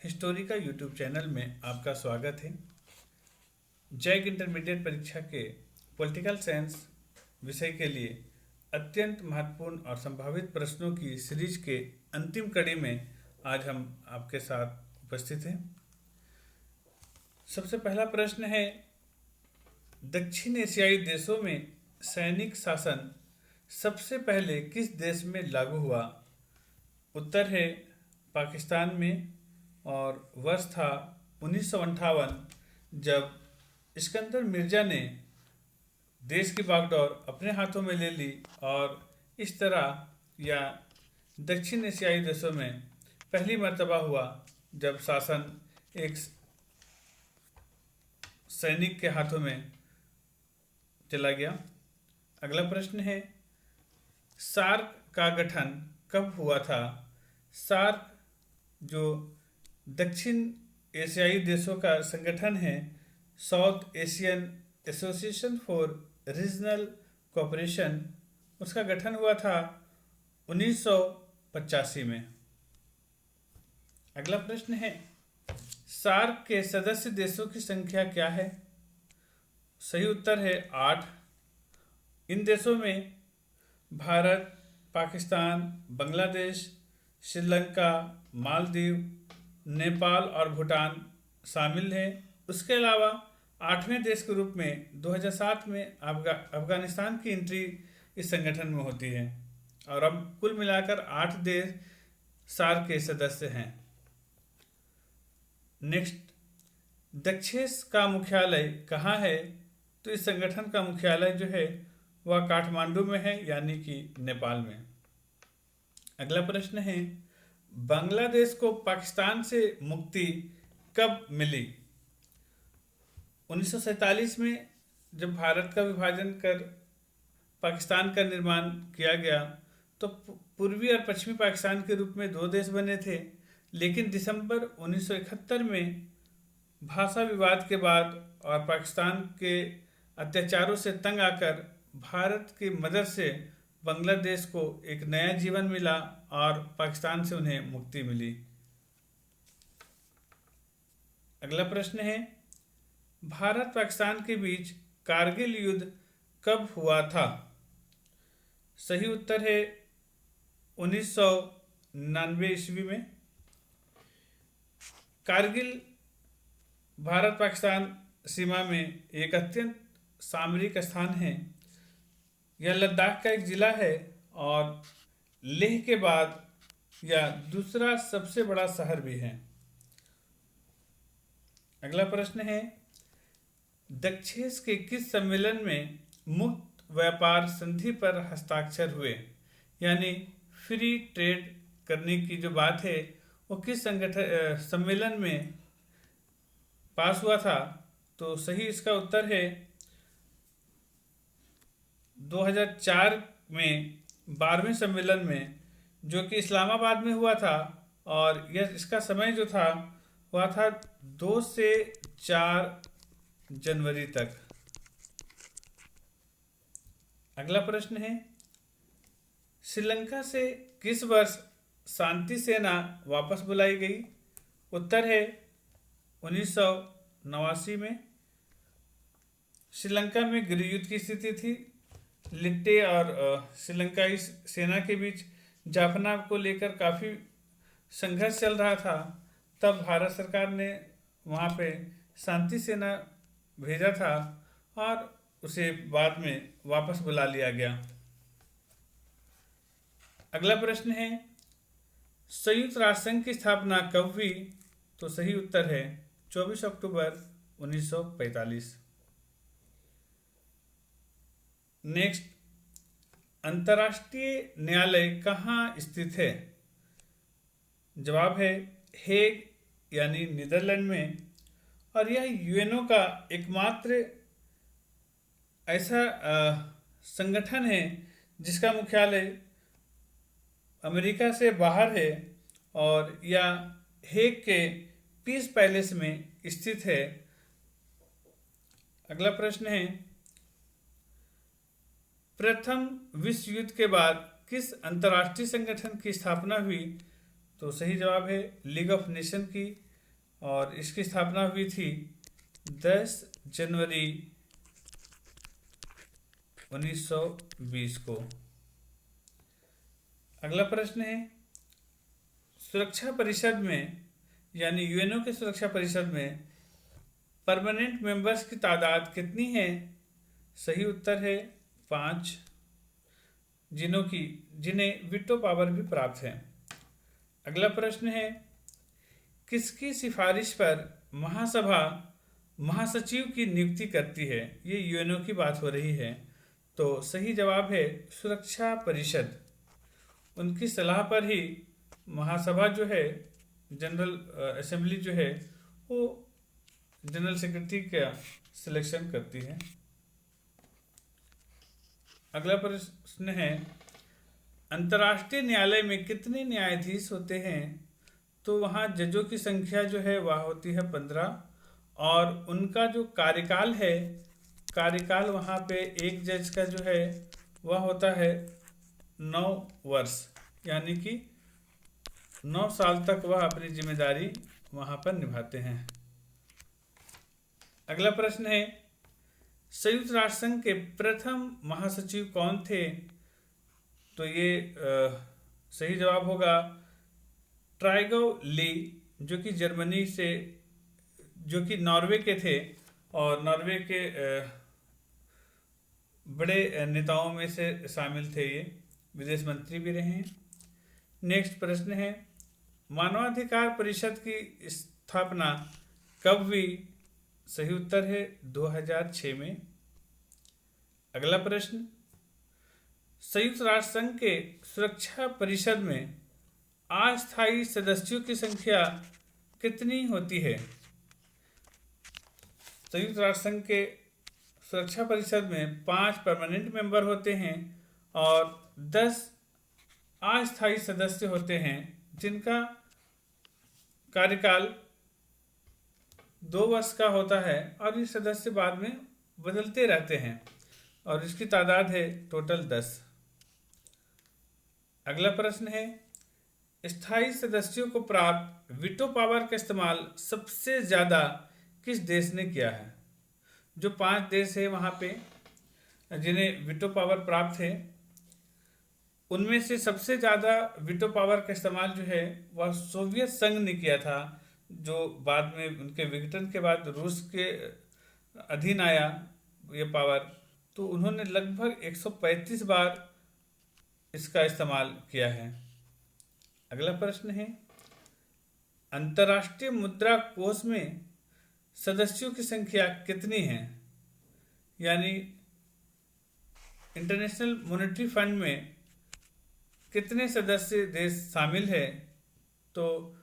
History का YouTube channel में आपका स्वागत है। जैक इंटरमीडिएट परीक्षा के पॉलिटिकल साइंस विषय के लिए अत्यंत महत्वपूर्ण और संभावित प्रश्नों की सीरीज के अंतिम कड़ी में आज हम आपके साथ उपस्थित हैं। सबसे पहला प्रश्न है, दक्षिण एशियाई देशों में सैनिक शासन सबसे पहले किस देश में लागू हुआ? उत्तर है पाकिस्तान में, और वर्ष था 1958, जब सिकंदर मिर्जा ने देश की बागडोर अपने हाथों में ले ली और इस तरह यह दक्षिण एशियाई देशों में पहली मर्तबा हुआ जब शासन एक सैनिक के हाथों में चला गया। अगला प्रश्न है, सार्क का गठन कब हुआ था? सार्क जो दक्षिण एशियाई देशों का संगठन है, south Asian association for regional cooperation, उसका गठन हुआ था 1985 में। अगला प्रश्न है, सार्क के सदस्य देशों की संख्या क्या है? सही उत्तर है 8। इन देशों में भारत, पाकिस्तान, बांग्लादेश, श्रीलंका, मालदीव, नेपाल और भूटान शामिल हैं। उसके अलावा 8वें देश के रूप में 2007 में अफगानिस्तान की एंट्री इस संगठन में होती है और अब कुल मिलाकर 8 देश सार्क के सदस्य हैं। नेक्स्ट, दक्षेस का मुख्यालय कहाँ है? तो इस संगठन का मुख्यालय जो है वह काठमांडू में है, यानी कि नेपाल में। अगला प्रश्न है, बांग्लादेश को पाकिस्तान से मुक्ति कब मिली? 1947 में जब भारत का विभाजन कर पाकिस्तान का निर्माण किया गया तो पूर्वी और पश्चिमी पाकिस्तान के रूप में 2 देश बने थे, लेकिन दिसंबर 1971 में भाषा विवाद के बाद और पाकिस्तान के अत्याचारों से तंग आकर भारत की मदद से बांग्लादेश को एक नया जीवन मिला और पाकिस्तान से उन्हें मुक्ति मिली। अगला प्रश्न है, भारत पाकिस्तान के बीच कारगिल युद्ध कब हुआ था? सही उत्तर है 1999 ईस्वी में। कारगिल भारत पाकिस्तान सीमा में एक अत्यंत सामरिक स्थान है। यह लद्दाख का एक जिला है और लेह के बाद यह दूसरा सबसे बड़ा शहर भी है। अगला प्रश्न है, दक्षेस के किस सम्मेलन में मुक्त व्यापार संधि पर हस्ताक्षर हुए? यानी फ्री ट्रेड करने की जो बात है वो किस सम्मेलन में पास हुआ था? तो सही इसका उत्तर है 2004 में 12वें सम्मेलन में, जो कि इस्लामाबाद में हुआ था, और यह इसका समय जो था वह था 2 से 4 जनवरी तक। अगला प्रश्न है, श्रीलंका से किस वर्ष शांति सेना वापस बुलाई गई? उत्तर है 1989 में। श्रीलंका में गृहयुद्ध की स्थिति थी। लिट्टे और श्रीलंकाई सेना के बीच जाफना को लेकर काफ़ी संघर्ष चल रहा था। तब भारत सरकार ने वहाँ पे शांति सेना भेजा था और उसे बाद में वापस बुला लिया गया। अगला प्रश्न है, संयुक्त राष्ट्र संघ की स्थापना कब हुई? तो सही उत्तर है 24 अक्टूबर 1945। नेक्स्ट, अंतर्राष्ट्रीय न्यायालय कहाँ स्थित है? जवाब है हेग, यानी नीदरलैंड में, और यह यूएनओ का एकमात्र ऐसा संगठन है जिसका मुख्यालय अमेरिका से बाहर है और यह हेग के पीस पैलेस में स्थित है। अगला प्रश्न है, प्रथम विश्व युद्ध के बाद किस अंतर्राष्ट्रीय संगठन की स्थापना हुई? तो सही जवाब है लीग ऑफ नेशन की, और इसकी स्थापना हुई थी 10 जनवरी 1920 को। अगला प्रश्न है, सुरक्षा परिषद में यानी यूएनओ के सुरक्षा परिषद में परमानेंट मेंबर्स की तादाद कितनी है? सही उत्तर है 5, जिन्हें वीटो पावर भी प्राप्त है। अगला प्रश्न है, किसकी सिफारिश पर महासभा महासचिव की नियुक्ति करती है? ये यूएनओ की बात हो रही है, तो सही जवाब है सुरक्षा परिषद। उनकी सलाह पर ही महासभा जो है, जनरल असेंबली जो है, वो जनरल सेक्रेटरी का सिलेक्शन करती है। अगला प्रश्न है, अंतर्राष्ट्रीय न्यायालय में कितने न्यायाधीश होते हैं? तो वहाँ जजों की संख्या जो है वह होती है 15, और उनका जो कार्यकाल वहाँ पे एक जज का जो है वह होता है 9 वर्ष, यानी कि 9 साल तक वह अपनी जिम्मेदारी वहाँ पर निभाते हैं। अगला प्रश्न है, संयुक्त राष्ट्र संघ के प्रथम महासचिव कौन थे? तो ये सही जवाब होगा ट्राइगो ली, जो कि जर्मनी से, जो कि नॉर्वे के थे और नॉर्वे के बड़े नेताओं में से शामिल थे। ये विदेश मंत्री भी रहे हैं। नेक्स्ट प्रश्न है, मानवाधिकार परिषद की स्थापना कब हुई? सही उत्तर है 2006 में। अगला प्रश्न, संयुक्त राष्ट्र संघ के सुरक्षा परिषद में अस्थायी सदस्यों की संख्या कितनी होती है? संयुक्त राष्ट्र संघ के सुरक्षा परिषद में 5 परमानेंट मेंबर होते हैं और 10 अस्थायी सदस्य होते हैं, जिनका कार्यकाल 2 वर्ष का होता है और ये सदस्य बाद में बदलते रहते हैं, और इसकी तादाद है टोटल 10। अगला प्रश्न है, स्थायी सदस्यों को प्राप्त वीटो पावर का इस्तेमाल सबसे ज़्यादा किस देश ने किया है? जो 5 देश है वहाँ पे जिन्हें वीटो पावर प्राप्त है, उनमें से सबसे ज़्यादा वीटो पावर का इस्तेमाल जो है वह सोवियत संघ ने किया था, जो बाद में उनके विघटन के बाद रूस के अधीन आया ये पावर। तो उन्होंने लगभग 135 बार इसका इस्तेमाल किया है। अगला प्रश्न है, अंतर्राष्ट्रीय मुद्रा कोष में सदस्यों की संख्या कितनी है? यानी इंटरनेशनल मॉनेटरी फंड में कितने सदस्य देश शामिल है? तो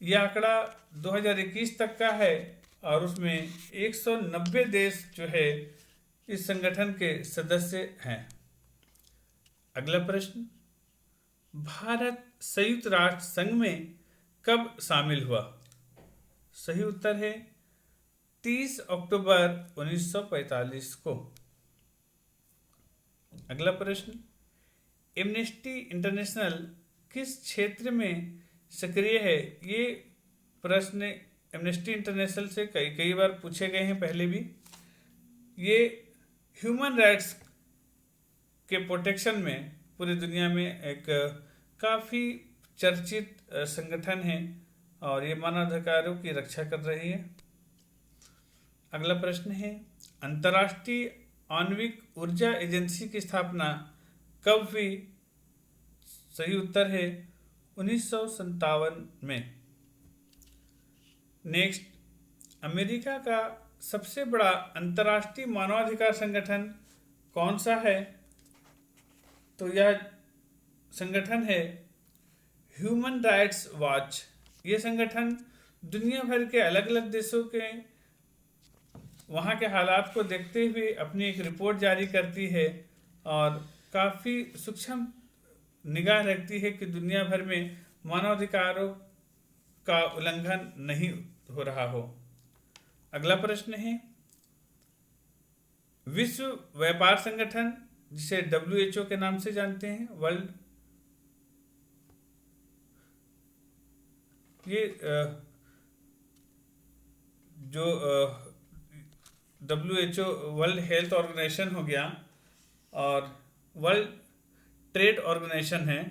यह आंकड़ा 2021 तक का है और उसमें 190 देश जो है इस संगठन के सदस्य हैं। अगला प्रश्न, भारत संयुक्त राष्ट्र संघ में कब शामिल हुआ? सही उत्तर है 30 अक्टूबर 1945 को। अगला प्रश्न, एमनेस्टी इंटरनेशनल किस क्षेत्र में सक्रिय है? ये प्रश्न एमनेस्टी इंटरनेशनल से कई बार पूछे गए हैं पहले भी। ये ह्यूमन राइट्स के प्रोटेक्शन में पूरी दुनिया में एक काफ़ी चर्चित संगठन है और ये मानवाधिकारों की रक्षा कर रही है। अगला प्रश्न है, अंतर्राष्ट्रीय आणविक ऊर्जा एजेंसी की स्थापना कब हुई? सही उत्तर है 1957 में। नेक्स्ट, अमेरिका का सबसे बड़ा अंतर्राष्ट्रीय मानवाधिकार संगठन कौन सा है? तो यह संगठन है ह्यूमन राइट्स वॉच। ये संगठन दुनिया भर के अलग अलग देशों के वहाँ के हालात को देखते हुए अपनी एक रिपोर्ट जारी करती है और काफ़ी सूक्ष्म निगाह रखती है कि दुनिया भर में मानवाधिकारों का उल्लंघन नहीं हो रहा हो। अगला प्रश्न है, विश्व व्यापार संगठन, जिसे WHO के नाम से जानते हैं, वर्ल्ड, ये जो WHO वर्ल्ड हेल्थ ऑर्गेनाइजेशन हो गया और वर्ल्ड ट्रेड ऑर्गेनाइजेशन है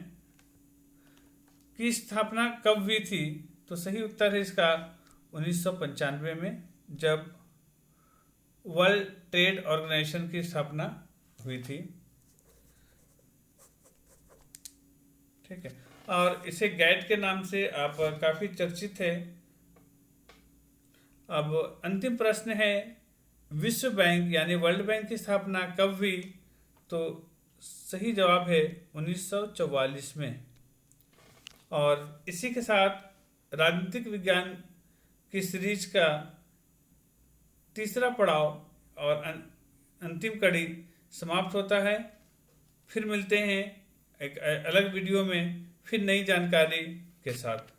की स्थापना कब हुई थी? तो सही उत्तर है इसका 1995 में, जब वर्ल्ड ट्रेड ऑर्गेनाइजेशन की स्थापना हुई थी। ठीक है, और इसे गैट के नाम से आप काफी चर्चित है। अब अंतिम प्रश्न है, विश्व बैंक यानी वर्ल्ड बैंक की स्थापना कब हुई? तो सही जवाब है 1944 में। और इसी के साथ राजनीतिक विज्ञान की सीरीज का तीसरा पड़ाव और अंतिम कड़ी समाप्त होता है। फिर मिलते हैं एक अलग वीडियो में फिर नई जानकारी के साथ।